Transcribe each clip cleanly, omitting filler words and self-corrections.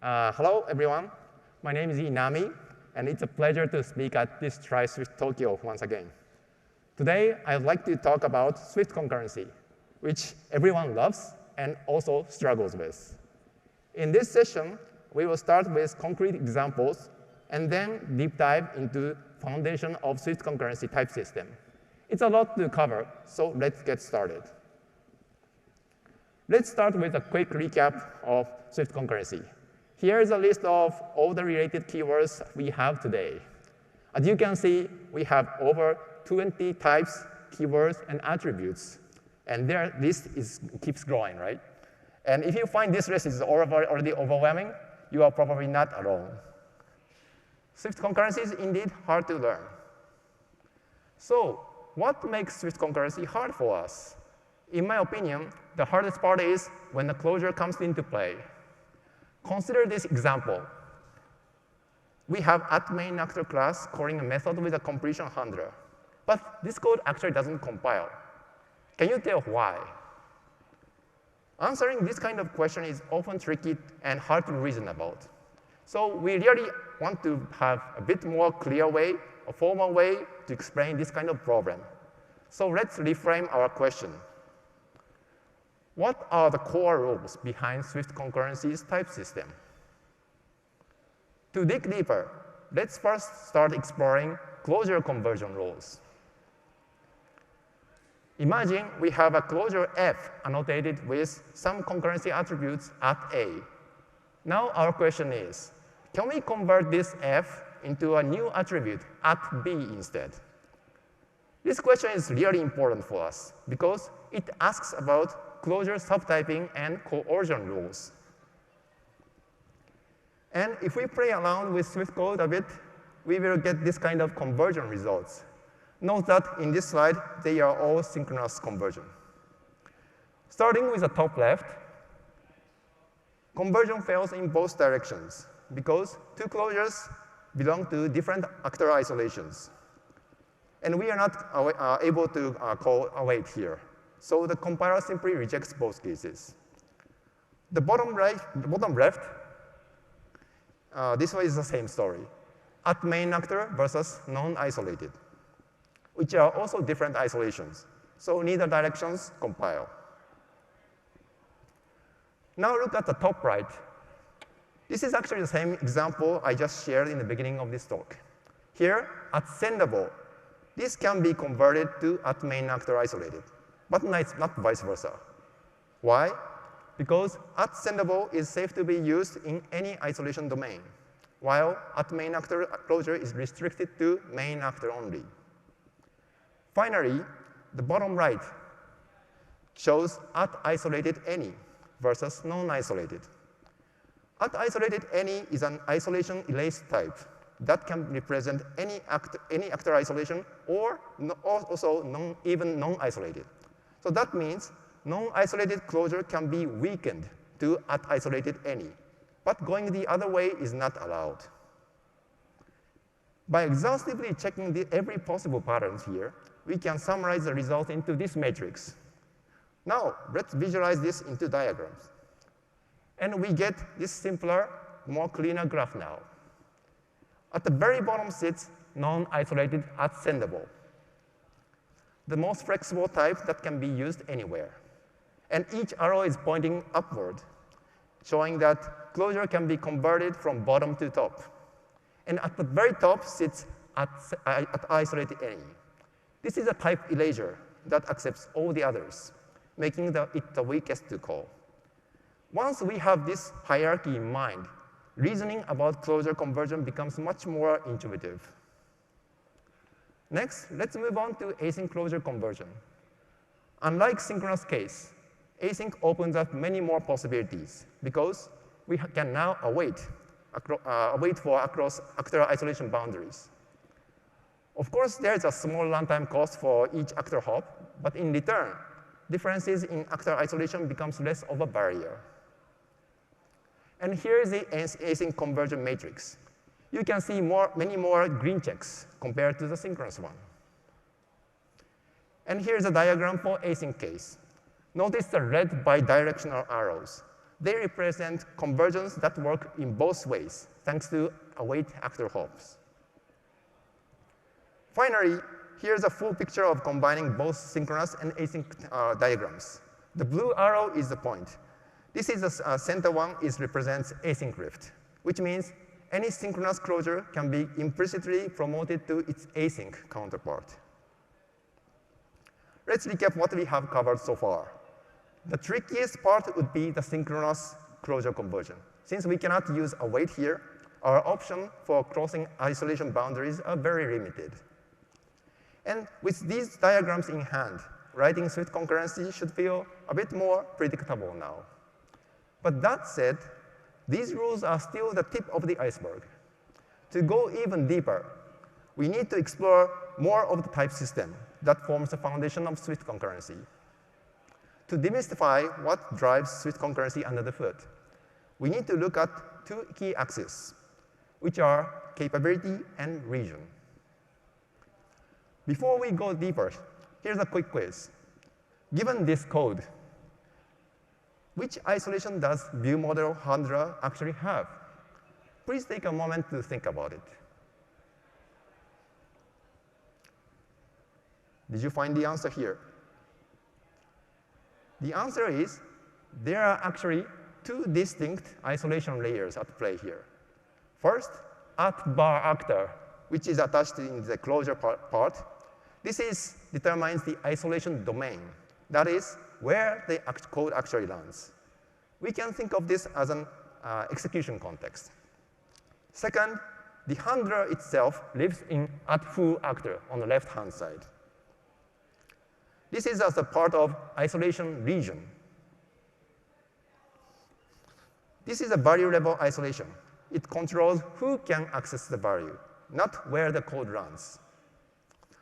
Hello, everyone. My name is Inami, and it's a pleasure to speak at this Swift Tokyo once again. Today, I'd like to talk about Swift concurrency, which everyone loves and also struggles with. In this session, we will start with concrete examples and then deep dive into foundation of Swift concurrency type system. It's a lot to cover, so let's get started. Let's start with a quick recap of Swift concurrency. Here is a list of all the related keywords we have today. As you can see, we have over 20 types, keywords, and attributes. And their list keeps growing, right? And if you find this list is already overwhelming, you are probably not alone. Swift concurrency is indeed hard to learn. So what makes Swift concurrency hard for us? In my opinion, the hardest part is when the closure comes into play. Consider this example. We have @mainActor class calling a method with a completion handler. But this code actually doesn't compile. Can you tell why? Answering this kind of question is often tricky and hard to reason about. So we really want to have a bit more clear way, a formal way to explain this kind of problem. So let's reframe our question. What are the core rules behind Swift concurrency's type system? To dig deeper, let's first start exploring closure conversion rules. Imagine we have a closure f annotated with some concurrency attributes at A. Now our question is, can we convert this f into a new attribute at B instead? This question is really important for us because it asks about closure subtyping and coercion rules. And if we play around with Swift code a bit, we will get this kind of conversion results. Note that in this slide, they are all synchronous conversion. Starting with the top left, conversion fails in both directions because two closures belong to different actor isolations. And we are not able to call await here. So the compiler simply rejects both cases. The bottom left, this one is the same story. @mainActor versus non-isolated, which are also different isolations. So neither directions compile. Now look at the top right. This is actually the same example I just shared in the beginning of this talk. Here, @Sendable, this can be converted to @mainActor isolated, but not vice versa. Why? Because @Sendable is safe to be used in any isolation domain, while @mainActor closure is restricted to main actor only. Finally, the bottom right shows @isolated any versus non-isolated. @isolated any is an isolation erase type that can represent any actor isolation or also even non-isolated. So that means non-isolated closure can be weakened to @isolated any, but going the other way is not allowed. By exhaustively checking every possible pattern here, we can summarize the result into this matrix. Now, let's visualize this into diagrams. And we get this simpler, more cleaner graph now. At the very bottom sits non-isolated @Sendable, the most flexible type that can be used anywhere. And each arrow is pointing upward, showing that closure can be converted from bottom to top. And at the very top sits @isolated any. This is a type erasure that accepts all the others, making it the weakest to call. Once we have this hierarchy in mind, reasoning about closure conversion becomes much more intuitive. Next, let's move on to async closure conversion. Unlike synchronous case, async opens up many more possibilities because we can now await for across actor isolation boundaries. Of course, there is a small runtime cost for each actor hop, but in return, differences in actor isolation becomes less of a barrier. And here is the async conversion matrix. You can see many more green checks compared to the synchronous one. And here's a diagram for async case. Notice the red bidirectional arrows. They represent conversions that work in both ways, thanks to await actor hops. Finally, here's a full picture of combining both synchronous and async diagrams. The blue arrow is the point. This is the center one represents async rift, which means any synchronous closure can be implicitly promoted to its async counterpart. Let's recap what we have covered so far. The trickiest part would be the synchronous closure conversion. Since we cannot use await here, our option for crossing isolation boundaries are very limited. And with these diagrams in hand, writing Swift concurrency should feel a bit more predictable now. But that said, these rules are still the tip of the iceberg. To go even deeper, we need to explore more of the type system that forms the foundation of Swift concurrency. To demystify what drives Swift concurrency under the hood, we need to look at two key axes, which are capability and region. Before we go deeper, here's a quick quiz. Given this code, which isolation does view model handler actually have? Please take a moment to think about it. Did you find the answer here? The answer is there are actually two distinct isolation layers at play here. First, @bar actor, which is attached in the closure part. This determines the isolation domain. That is, where the code actually lands. We can think of this as an execution context. Second, the handler itself lives in @foo actor on the left-hand side. This is as a part of isolation region. This is a value level isolation. It controls who can access the value, not where the code runs.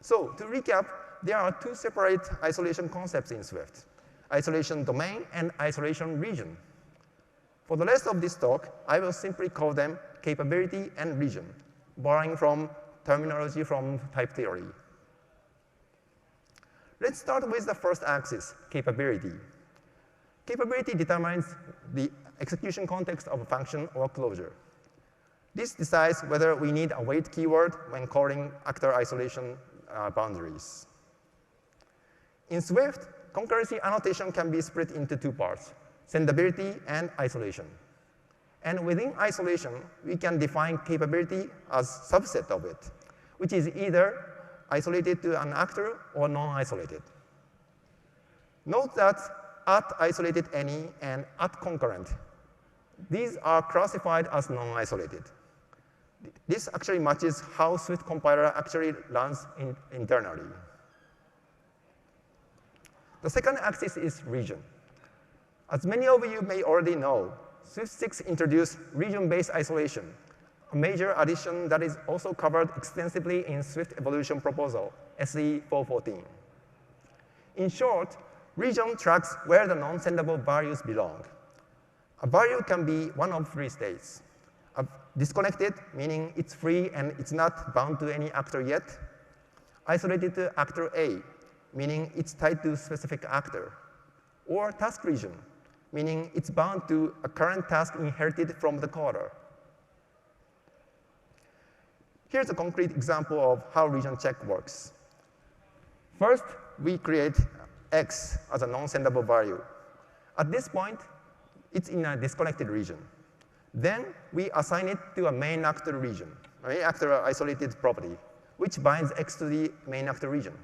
So to recap, there are two separate isolation concepts in Swift: isolation domain and isolation region. For the rest of this talk, I will simply call them capability and region, borrowing from terminology from type theory. Let's start with the first axis, capability. Capability determines the execution context of a function or closure. This decides whether we need a wait keyword when calling actor isolation boundaries. In Swift, concurrency annotation can be split into two parts: sendability and isolation. And within isolation, we can define capability as a subset of it, which is either isolated to an actor or non-isolated. Note that @isolated any and @concurrent, these are classified as non-isolated. This actually matches how Swift compiler actually runs internally. The second axis is region. As many of you may already know, Swift 6 introduced region-based isolation, a major addition that is also covered extensively in Swift evolution proposal, SE 414. In short, region tracks where the non-sendable values belong. A value can be one of three states: disconnected, meaning it's free and it's not bound to any actor yet; isolated to actor A, meaning it's tied to a specific actor; or task region, meaning it's bound to a current task inherited from the caller. Here's a concrete example of how region check works. First, we create x as a non-sendable value. At this point, it's in a disconnected region. Then we assign it to a main actor region, a main actor isolated property, which binds x to the main actor region.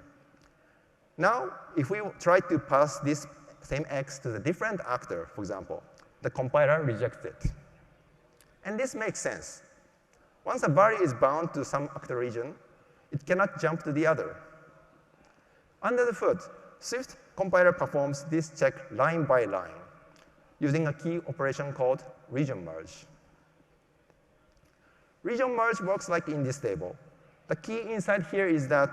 Now, if we try to pass this same x to the different actor, for example, the compiler rejects it. And this makes sense. Once a value is bound to some actor region, it cannot jump to the other. Under the hood, Swift compiler performs this check line by line, using a key operation called region merge. Region merge works like in this table. The key inside here is that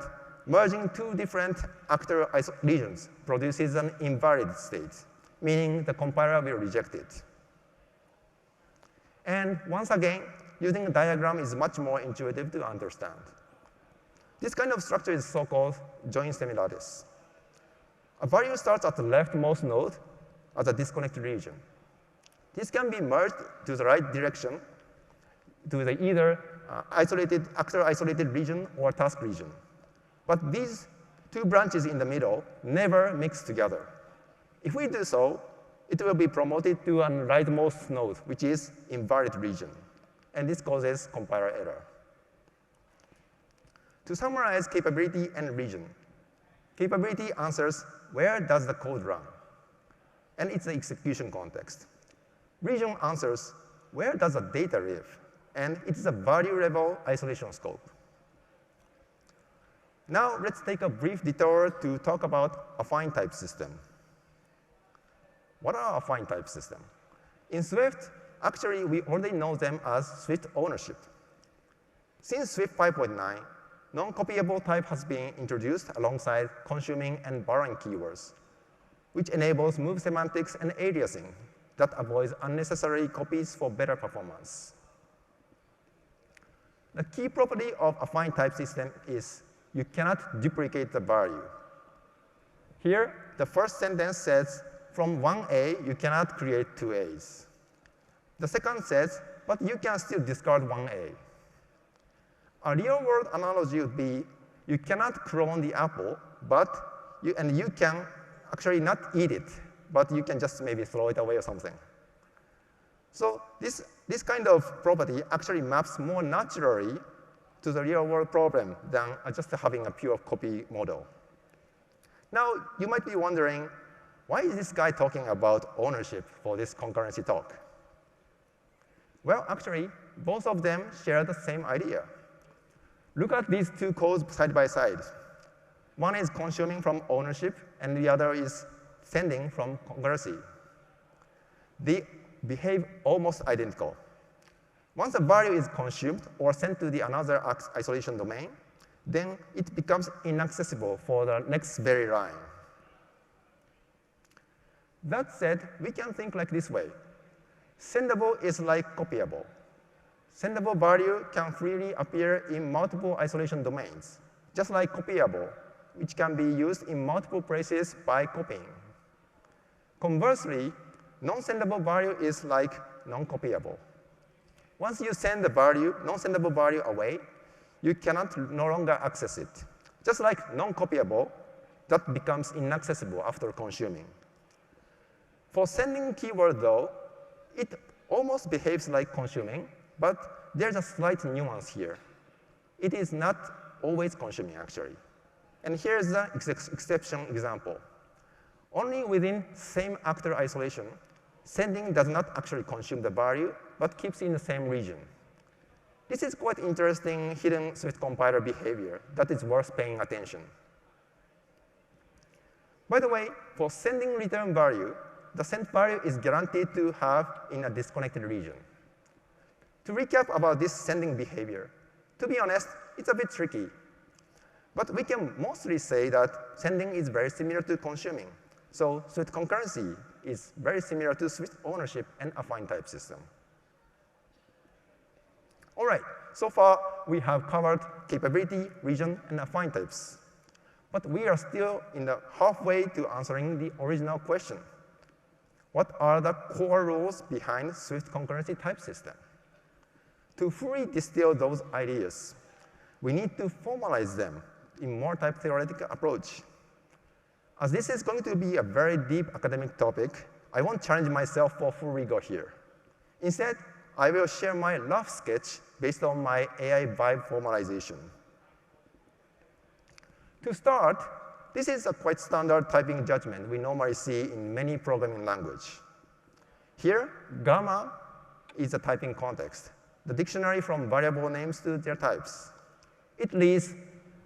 merging two different actor regions produces an invalid state, meaning the compiler will reject it. And once again, using a diagram is much more intuitive to understand. This kind of structure is so-called join semilattice. A value starts at the leftmost node as a disconnected region. This can be merged to the right direction to the either actor-isolated region or task region. But these two branches in the middle never mix together. If we do so, it will be promoted to a rightmost node, which is invalid region. And this causes compiler error. To summarize capability and region, capability answers where does the code run, and it's the execution context. Region answers where does the data live, and it's a value level isolation scope. Now let's take a brief detour to talk about affine type system. What are affine type system? In Swift, actually we already know them as Swift ownership. Since Swift 5.9, non-copyable type has been introduced alongside consuming and borrowing keywords, which enables move semantics and aliasing that avoids unnecessary copies for better performance. The key property of affine type system is you cannot duplicate the value. Here, the first sentence says, from 1A, you cannot create 2As. The second says, but you can still discard 1A. A real-world analogy would be, you cannot clone the apple, and you can actually not eat it, but you can just maybe throw it away or something. So this kind of property actually maps more naturally to the real-world problem than just having a pure copy model. Now, you might be wondering, why is this guy talking about ownership for this concurrency talk? Well, actually, both of them share the same idea. Look at these two codes side by side. One is consuming from ownership, and the other is sending from concurrency. They behave almost identical. Once a value is consumed or sent to the another isolation domain, then it becomes inaccessible for the next very line. That said, we can think like this way. Sendable is like copyable. Sendable value can freely appear in multiple isolation domains, just like copyable, which can be used in multiple places by copying. Conversely, non-sendable value is like non-copyable. Once you send the value, non-sendable value away, you cannot no longer access it. Just like non-copyable, that becomes inaccessible after consuming. For sending keyword, though, it almost behaves like consuming, but there's a slight nuance here. It is not always consuming, actually. And here's the exception example. Only within same actor isolation, sending does not actually consume the value, but keeps in the same region. This is quite interesting hidden Swift compiler behavior that is worth paying attention. By the way, for sending return value, the sent value is guaranteed to have in a disconnected region. To recap about this sending behavior, to be honest, it's a bit tricky. But we can mostly say that sending is very similar to consuming. So Swift concurrency is very similar to Swift ownership and affine type system. All right, so far we have covered capability, region, and affine types. But we are still in the halfway to answering the original question. What are the core rules behind Swift concurrency type system? To fully distill those ideas, we need to formalize them in more type theoretical approach. As this is going to be a very deep academic topic, I won't challenge myself for full rigor here. Instead, I will share my rough sketch based on my AI vibe formalization. To start, this is a quite standard typing judgment we normally see in many programming languages. Here, gamma is a typing context, the dictionary from variable names to their types. It leads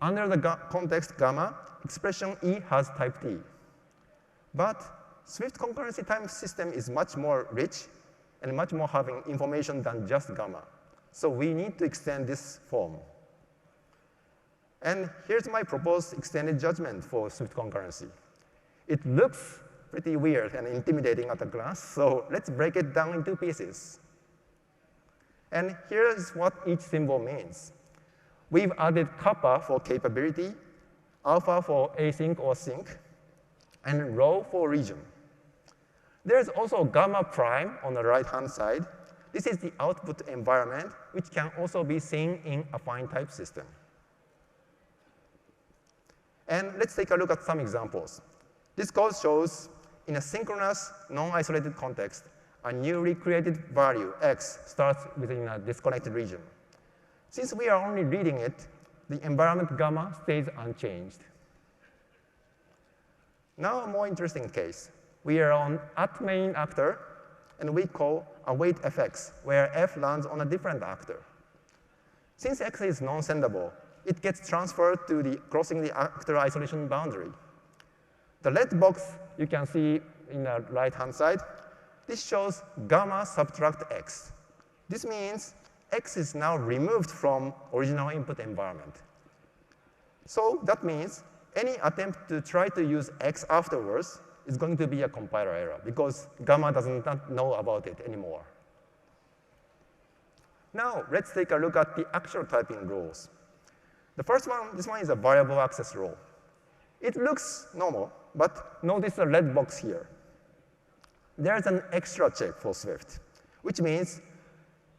under the context gamma, expression E has type T. But Swift concurrency type system is much more rich and much more having information than just gamma. So we need to extend this form. And here's my proposed extended judgment for Swift concurrency. It looks pretty weird and intimidating at a glance, so let's break it down into pieces. And here's what each symbol means. We've added kappa for capability, alpha for async or sync, and rho for region. There's also gamma prime on the right-hand side. This is the output environment, which can also be seen in affine type system. And let's take a look at some examples. This code shows, in a synchronous, non-isolated context, a newly created value, x, starts within a disconnected region. Since we are only reading it, the environment gamma stays unchanged. Now, a more interesting case. We are on at main actor, and we call await fx, where f lands on a different actor. Since x is non-sendable, it gets transferred to the crossing the actor isolation boundary. The red box you can see in the right-hand side, this shows gamma subtract x. This means x is now removed from original input environment. So that means any attempt to try to use x afterwards is going to be a compiler error because gamma does not know about it anymore. Now, let's take a look at the actual typing rules. The first one, this one is a variable access rule. It looks normal, but notice the red box here. There's an extra check for Swift, which means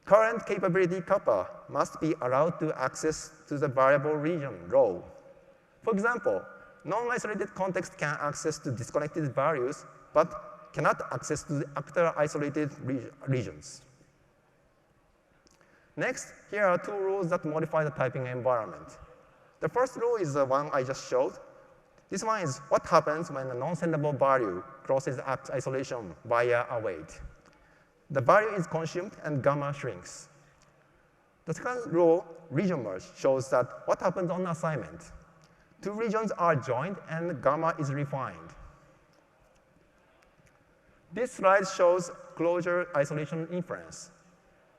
current capability kappa must be allowed to access to the variable region row. For example, non-isolated context can access to disconnected values, but cannot access to the actor isolated regions. Next, here are two rules that modify the typing environment. The first rule is the one I just showed. This one is what happens when a non-sendable value crosses isolation via await. The value is consumed and gamma shrinks. The second rule, region merge, shows that what happens on assignment. Two regions are joined and gamma is refined. This slide shows closure isolation inference.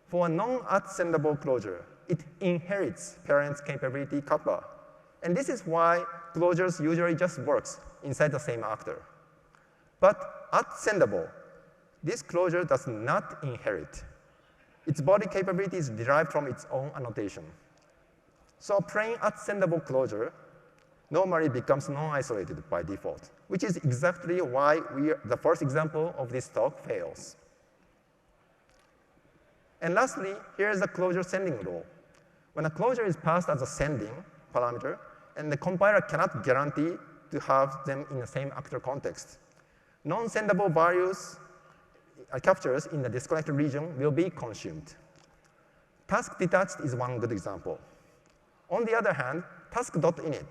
For a non-at-sendable closure, it inherits parent's capability kappa. And this is why closures usually just works inside the same actor. But at sendable, this closure does not inherit. Its body capability is derived from its own annotation. So a plain at sendable closure normally becomes non-isolated by default, which is exactly why the first example of this talk fails. And lastly, here is the closure sending rule. When a closure is passed as a sending parameter, and the compiler cannot guarantee to have them in the same actor context, non-sendable values captures in the disconnected region will be consumed. Task detached is one good example. On the other hand, task.init,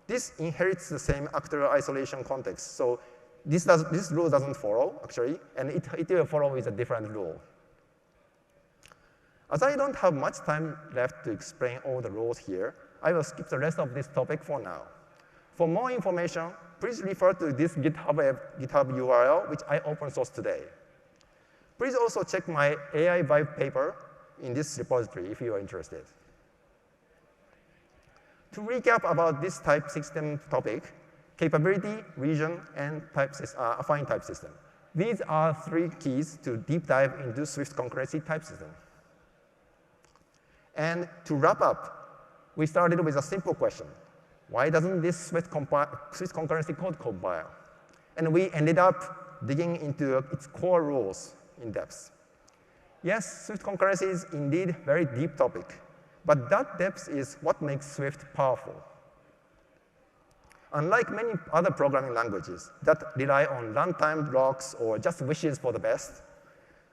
this inherits the same actor isolation context. So this rule doesn't follow, actually, and it will follow with a different rule. As I don't have much time left to explain all the rules here, I will skip the rest of this topic for now. For more information, please refer to this GitHub URL, which I open sourced today. Please also check my AI Vibe paper in this repository if you are interested. To recap about this type system topic, capability, region, and affine type system. These are three keys to deep dive into Swift concurrency type system. And to wrap up, we started with a simple question. Why doesn't this Swift concurrency code compile? And we ended up digging into its core rules in depth. Yes, Swift concurrency is indeed a very deep topic, but that depth is what makes Swift powerful. Unlike many other programming languages that rely on runtime locks or just wishes for the best,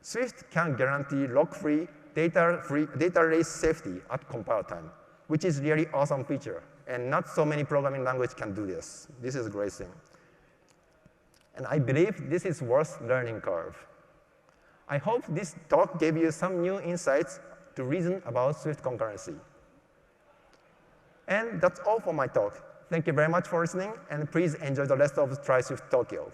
Swift can guarantee lock-free, data race safety at compile time, which is really awesome feature. And not so many programming languages can do this. This is a great thing. And I believe this is worth learning curve. I hope this talk gave you some new insights to reason about Swift concurrency. And that's all for my talk. Thank you very much for listening, and please enjoy the rest of Try Swift Tokyo.